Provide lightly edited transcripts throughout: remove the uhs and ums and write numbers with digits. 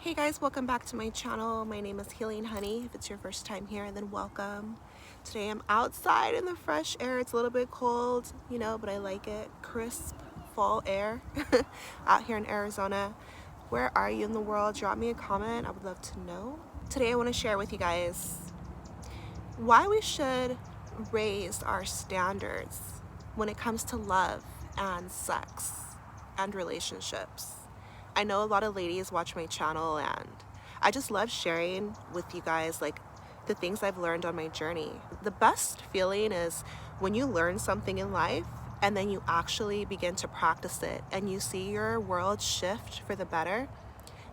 Hey guys, welcome back to my channel. My name is Healing Honey. If it's your first time here, then welcome. Today I'm outside in the fresh air. It's a little bit cold, but I like it. Crisp fall air out here in Arizona. Where are you in the world? Drop me a comment. I would love to know. Today I want to share with you guys why we should raise our standards when it comes to love and sex and relationships. I know a lot of ladies watch my channel, and I just love sharing with you guys like the things I've learned on my journey. The best feeling is when you learn something in life and then you actually begin to practice it and you see your world shift for the better.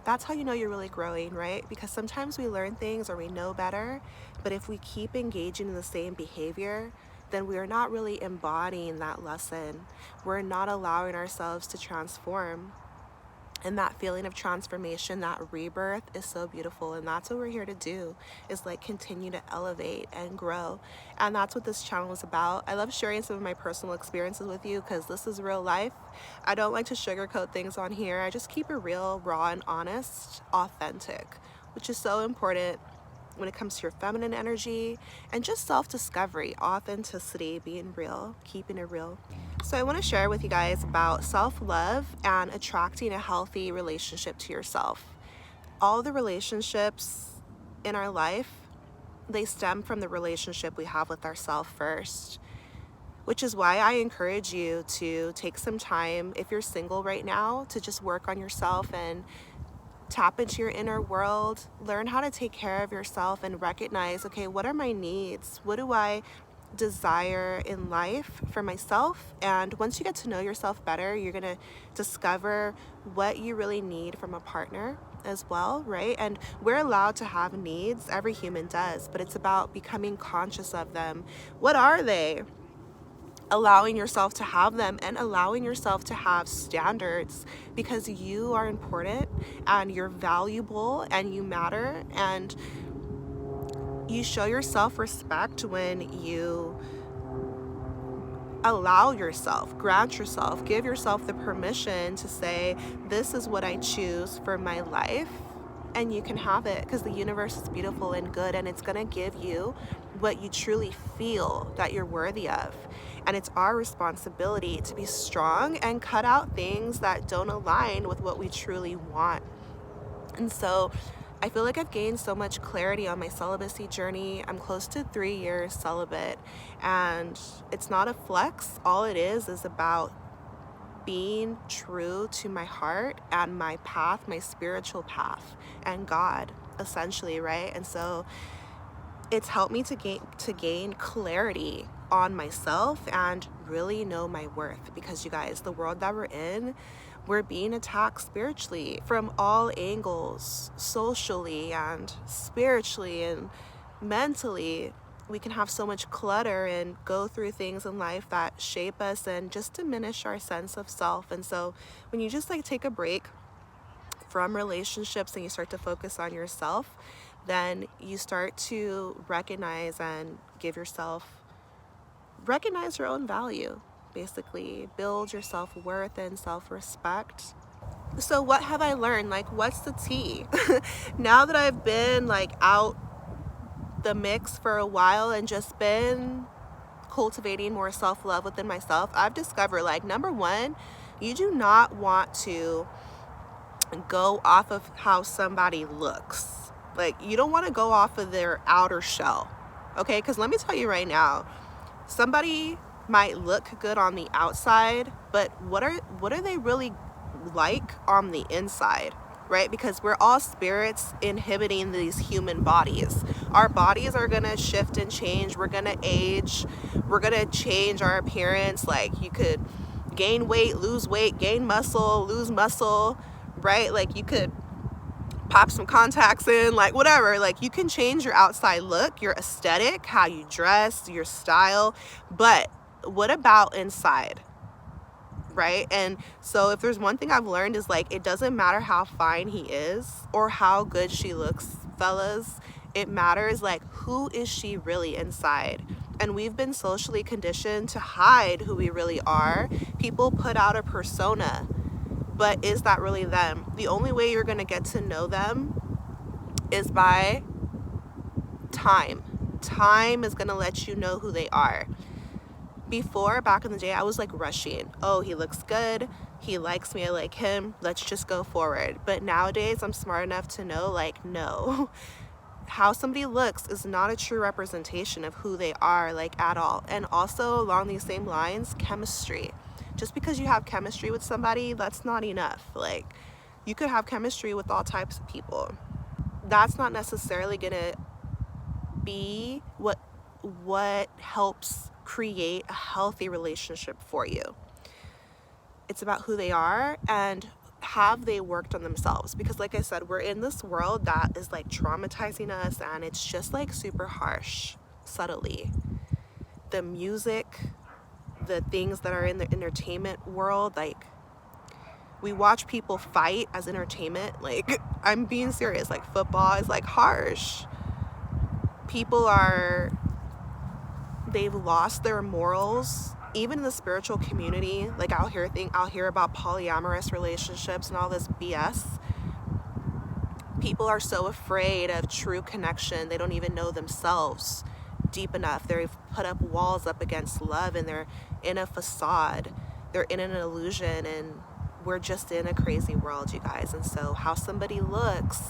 That's how you know you're really growing, right? Because sometimes we learn things or we know better, but if we keep engaging in the same behavior, then we are not really embodying that lesson. We're not allowing ourselves to transform. And that feeling of transformation, that rebirth is so beautiful. And that's what we're here to do, is like continue to elevate and grow. And that's what this channel is about. I love sharing some of my personal experiences with you because this is real life. I don't like to sugarcoat things on here. I just keep it real, raw, and honest, authentic, which is so important when it comes to your feminine energy and just self-discovery, authenticity, being real, keeping it real. So I want to share with you guys about self-love and attracting a healthy relationship to yourself. All the relationships in our life, they stem from the relationship we have with ourselves first, which is why I encourage you to take some time, if you're single right now, to just work on yourself and tap into your inner world, learn how to take care of yourself and recognize, okay, what are my needs? What do I desire in life for myself? And once you get to know yourself better, you're gonna discover what you really need from a partner as well, right? And we're allowed to have needs, every human does, but it's about becoming conscious of them. What are they? Allowing yourself to have them and allowing yourself to have standards, because you are important and you're valuable and you matter, and you show yourself respect when you allow yourself, grant yourself, give yourself the permission to say, this is what I choose for my life, and you can have it, because the universe is beautiful and good, and it's going to give you what you truly feel that you're worthy of. And it's our responsibility to be strong and cut out things that don't align with what we truly want. And so I feel like I've gained so much clarity on my celibacy journey. I'm close to 3 years celibate, and it's not a flex. All it is about being true to my heart and my path, my spiritual path, and God, essentially, right? And so it's helped me to gain clarity on myself and really know my worth, because you guys, the world that we're in, we're being attacked spiritually from all angles, socially and spiritually and mentally. We can have so much clutter and go through things in life that shape us and just diminish our sense of self. And so when you just like take a break from relationships and you start to focus on yourself, then you start to recognize and recognize your own value, basically build your self-worth and self-respect. So what have I learned? Like, what's the tea? Now that I've been like out the mix for a while and just been cultivating more self-love within myself, I've discovered, like, number one, you do not want to go off of how somebody looks. Like, you don't want to go off of their outer shell, okay? Because let me tell you right now, somebody might look good on the outside, but what are they really like on the inside, right? Because we're all spirits inhabiting these human bodies. Our bodies are gonna shift and change. We're gonna age. We're gonna change our appearance. Like, you could gain weight, lose weight, gain muscle, lose muscle, right? Like, you could pop some contacts in, like, whatever. Like, you can change your outside look, your aesthetic, how you dress, your style, but what about inside, right? And so if there's one thing I've learned is, like, it doesn't matter how fine he is or how good she looks, fellas. It matters, like, who is she really inside? And we've been socially conditioned to hide who we really are. People put out a persona. but is that really them? The only way you're going to get to know them is by time. Time is going to let you know who they are. Before, back in the day, I was like rushing. Oh, he looks good. He likes me. I like him. Let's just go forward. But nowadays, I'm smart enough to know, like, no. How somebody looks is not a true representation of who they are, like, at all. And also, along these same lines, chemistry. Just because you have chemistry with somebody, that's not enough. Like, you could have chemistry with all types of people. That's not necessarily gonna be what helps create a healthy relationship for you. It's about who they are and have they worked on themselves, because like I said, we're in this world that is like traumatizing us, and it's just like super harsh, subtly. The music, the things that are in the entertainment world, like we watch people fight as entertainment. Like, I'm being serious. Like, football is like harsh. They've lost their morals. Even in the spiritual community, like I'll hear about polyamorous relationships and all this BS. People are so afraid of true connection. They don't even know themselves deep enough. They've put up walls up against love, and they're in a facade. They're in an illusion, and we're just in a crazy world, you guys. And so how somebody looks,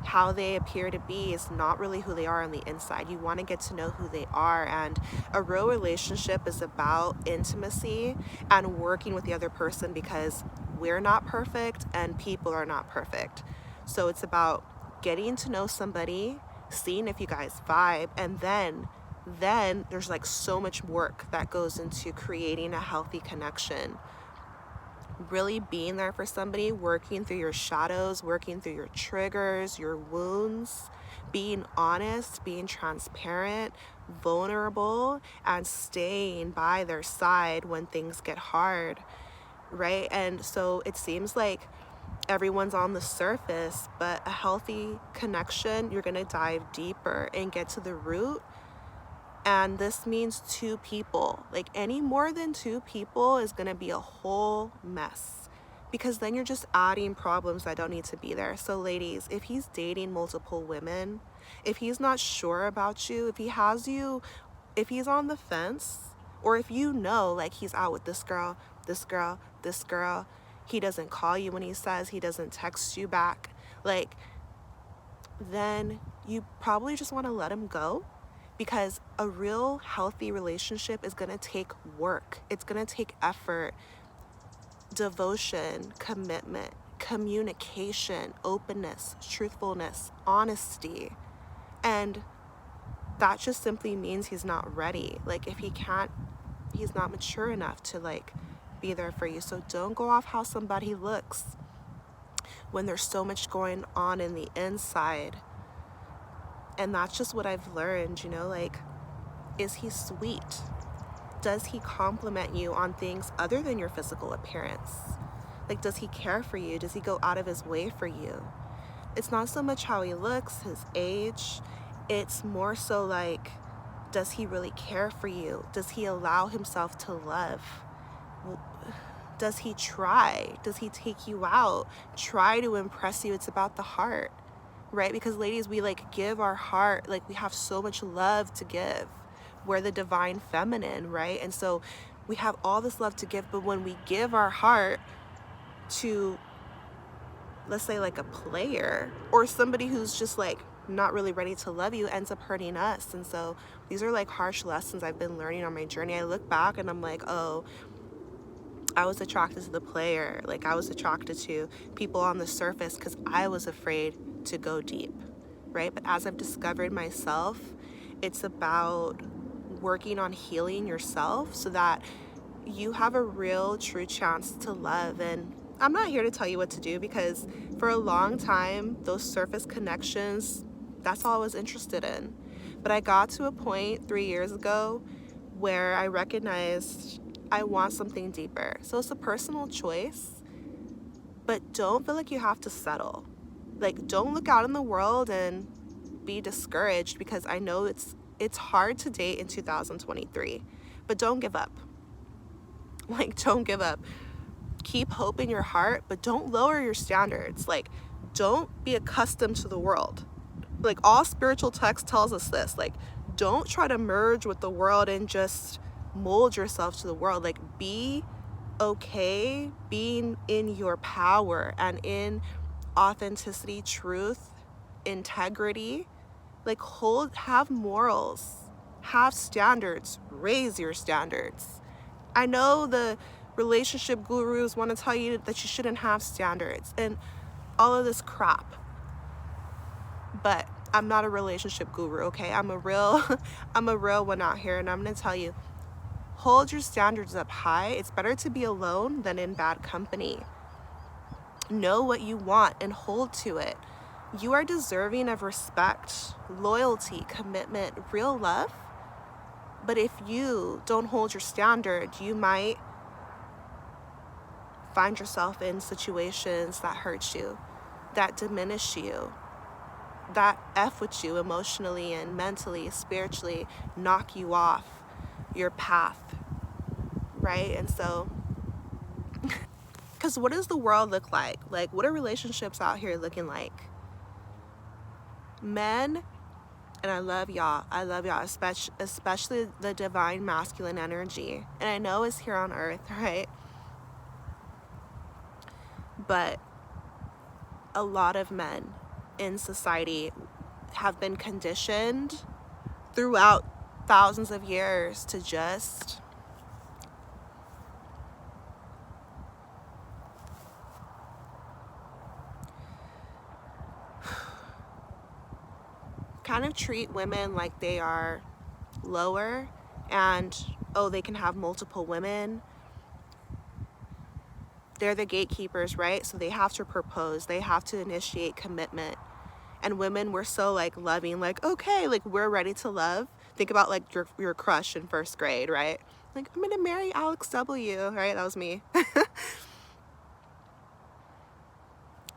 how they appear to be, is not really who they are on the inside. You want to get to know who they are. And a real relationship is about intimacy and working with the other person, because we're not perfect and people are not perfect. So it's about getting to know somebody, seeing if you guys vibe, and then there's like so much work that goes into creating a healthy connection. Really being there for somebody, working through your shadows, working through your triggers, your wounds, being honest, being transparent, vulnerable, and staying by their side when things get hard, right? And so it seems like everyone's on the surface, but a healthy connection, you're gonna dive deeper and get to the root. And this means two people. Like, any more than two people is gonna be a whole mess, because then you're just adding problems that don't need to be there. So ladies, if he's dating multiple women, if he's not sure about you, if he's on the fence, or if you know, like, he's out with this girl, he doesn't call you when he says, he doesn't text you back, like, then you probably just want to let him go. Because a real healthy relationship is going to take work. It's going to take effort, devotion, commitment, communication, openness, truthfulness, honesty. And that just simply means he's not ready. Like, if he's not mature enough to like be there for you. So don't go off how somebody looks when there's so much going on in the inside. And that's just what I've learned, you know, like, is he sweet? Does he compliment you on things other than your physical appearance? Like, does he care for you? Does he go out of his way for you? It's not so much how he looks, his age. It's more so like, does he really care for you? Does he allow himself to love? Does he try? Does he take you out? Try to impress you. It's about the heart. Right? Because ladies, we like give our heart, like we have so much love to give. We're the divine feminine, right? And so we have all this love to give, but when we give our heart to, let's say, like a player or somebody who's just like not really ready to love you, ends up hurting us. And so these are like harsh lessons I've been learning on my journey. I look back and I'm like, oh, I was attracted to the player. Like, I was attracted to people on the surface because I was afraid to go deep, right? But as I've discovered myself, it's about working on healing yourself so that you have a real, true chance to love. And I'm not here to tell you what to do, because for a long time, those surface connections, that's all I was interested in. But I got to a point 3 years ago where I recognized I want something deeper. So it's a personal choice, but don't feel like you have to settle. Like, don't look out in the world and be discouraged, because I know it's hard to date in 2023, but don't give up. Like, don't give up. keep hope in your heart, but don't lower your standards. Like, don't be accustomed to the world. Like, all spiritual text tells us this. Like, don't try to merge with the world and just mold yourself to the world. Like, be okay being in your power and in authenticity, truth, integrity. Like, have morals, have standards, raise your standards. I know the relationship gurus want to tell you that you shouldn't have standards and all of this crap, but I'm not a relationship guru, okay? I'm a real one out here, and I'm gonna tell you, hold your standards up high. It's better to be alone than in bad company. Know what you want and hold to it. You are deserving of respect, loyalty, commitment, real love. But if you don't hold your standard, you might find yourself in situations that hurt you, that diminish you, that F with you emotionally and mentally, spiritually, knock you off your path, right? And so, because what does the world look like? Like, what are relationships out here looking like? Men, and I love y'all, especially the divine masculine energy. And I know it's here on earth, right? But a lot of men in society have been conditioned throughout thousands of years to just kind of treat women like they are lower, and they can have multiple women. They're the gatekeepers, right? So they have to propose, they have to initiate commitment. And women were so like loving, like, okay, like, we're ready to love. Think about like your crush in first grade, right? Like, I'm gonna marry Alex W, right? That was me.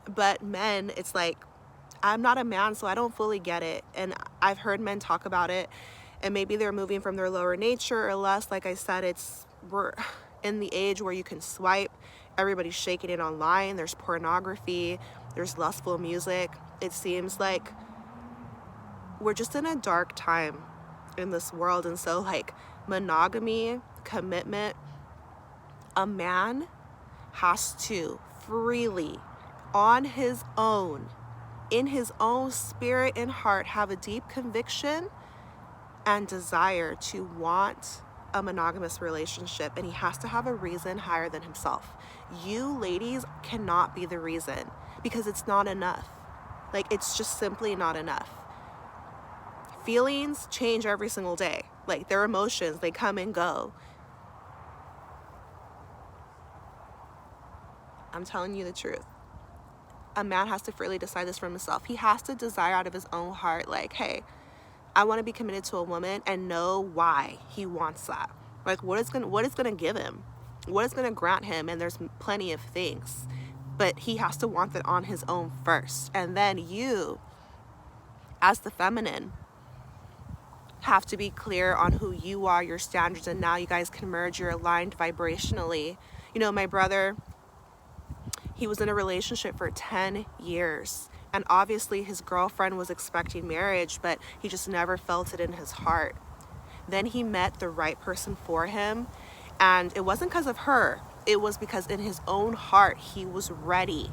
But men, it's like, I'm not a man, so I don't fully get it. And I've heard men talk about it, and maybe they're moving from their lower nature or less. Like I said, we're in the age where you can swipe. Everybody's shaking it online. There's pornography. There's lustful music. It seems like we're just in a dark time in this world. And so, like, monogamy, commitment, a man has to freely, on his own, in his own spirit and heart, have a deep conviction and desire to want a monogamous relationship, and he has to have a reason higher than himself. You ladies cannot be the reason, because it's not enough. Like, it's just simply not enough. Feelings change every single day. Like, their emotions, they come and go. I'm telling you the truth. A man has to freely decide this for himself. He has to desire out of his own heart, like, hey, I want to be committed to a woman, and know why he wants that. Like, what it's gonna give him, what it's gonna grant him, and there's plenty of things. But he has to want that on his own first. And then you, as the feminine, have to be clear on who you are, your standards, and now you guys can merge, you're aligned vibrationally. You know, my brother, he was in a relationship for 10 years. And obviously his girlfriend was expecting marriage, but he just never felt it in his heart. Then he met the right person for him. And it wasn't because of her. It was because in his own heart, he was ready.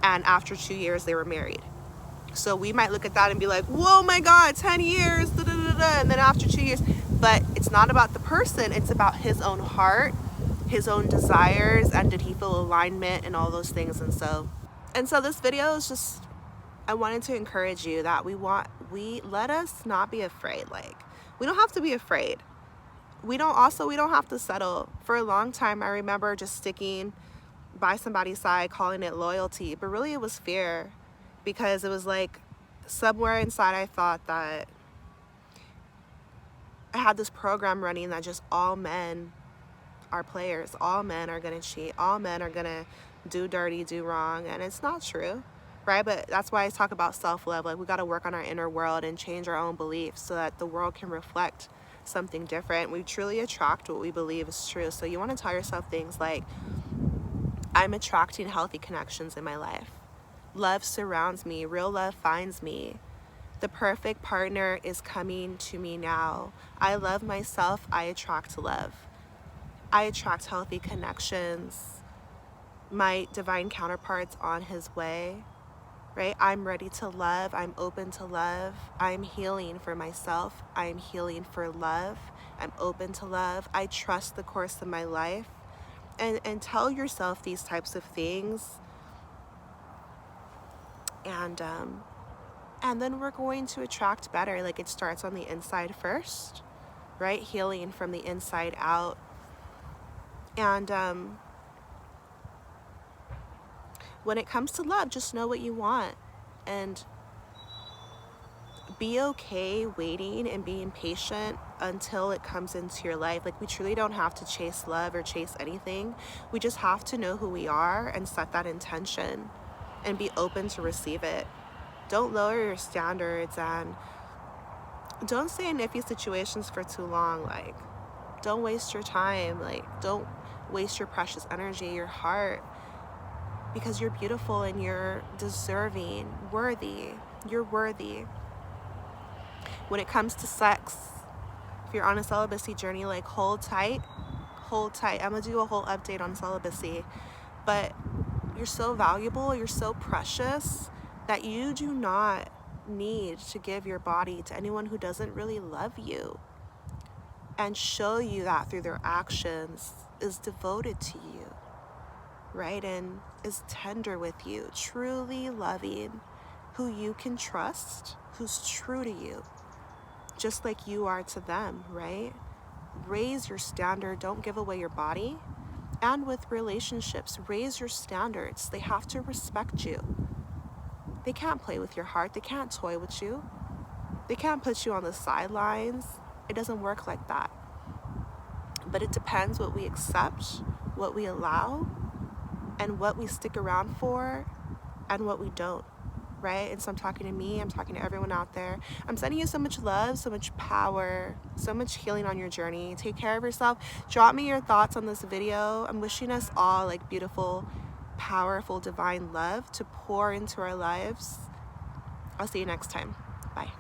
And after 2 years, they were married. So we might look at that and be like, whoa, my God, 10 years, da, da, da, da. And then after 2 years. But it's not about the person. It's about his own heart, his own desires, and did he feel alignment and all those things. And so this video is just, I wanted to encourage you that let us not be afraid. Like, we don't have to be afraid. We don't have to settle. For a long time, I remember just sticking by somebody's side, calling it loyalty, but really it was fear, because it was like somewhere inside I thought that I had this program running that just all men are players, all men are gonna cheat, all men are gonna do dirty, do wrong, and it's not true, right? But that's why I talk about self-love. Like, we got to work on our inner world and change our own beliefs so that the world can reflect something different. We truly attract what we believe is true. So you want to tell yourself things like, I'm attracting healthy connections in my life. Love surrounds me. Real love finds me. The perfect partner is coming to me now. I love myself. I attract love. I attract healthy connections. My divine counterpart's on his way, right? I'm ready to love. I'm open to love. I'm healing for myself. I'm healing for love. I'm open to love. I trust the course of my life. And tell yourself these types of things. And then we're going to attract better. Like, it starts on the inside first, right? Healing from the inside out. And when it comes to love, just know what you want and be okay waiting and being patient until it comes into your life. Like, we truly don't have to chase love or chase anything. We just have to know who we are and set that intention and be open to receive it. Don't lower your standards, and don't stay in iffy situations for too long. Like, don't waste your time. Like, don't waste your precious energy, your heart, because you're beautiful and you're deserving, worthy. You're worthy. When it comes to sex, if you're on a celibacy journey, like, hold tight. Hold tight. I'm gonna do a whole update on celibacy, but you're so valuable, you're so precious, that you do not need to give your body to anyone who doesn't really love you and show you that through their actions, is devoted to you, right? And is tender with you, truly loving, who you can trust, who's true to you, just like you are to them, right? Raise your standard. Don't give away your body. And with relationships, raise your standards. They have to respect you. They can't play with your heart. They can't toy with you. They can't put you on the sidelines. It doesn't work like that. But it depends what we accept, what we allow, and what we stick around for, and what we don't, right? And so I'm talking to me, I'm talking to everyone out there. I'm sending you so much love, so much power, so much healing on your journey. Take care of yourself. Drop me your thoughts on this video. I'm wishing us all, like, beautiful, powerful, divine love to pour into our lives. I'll see you next time. Bye.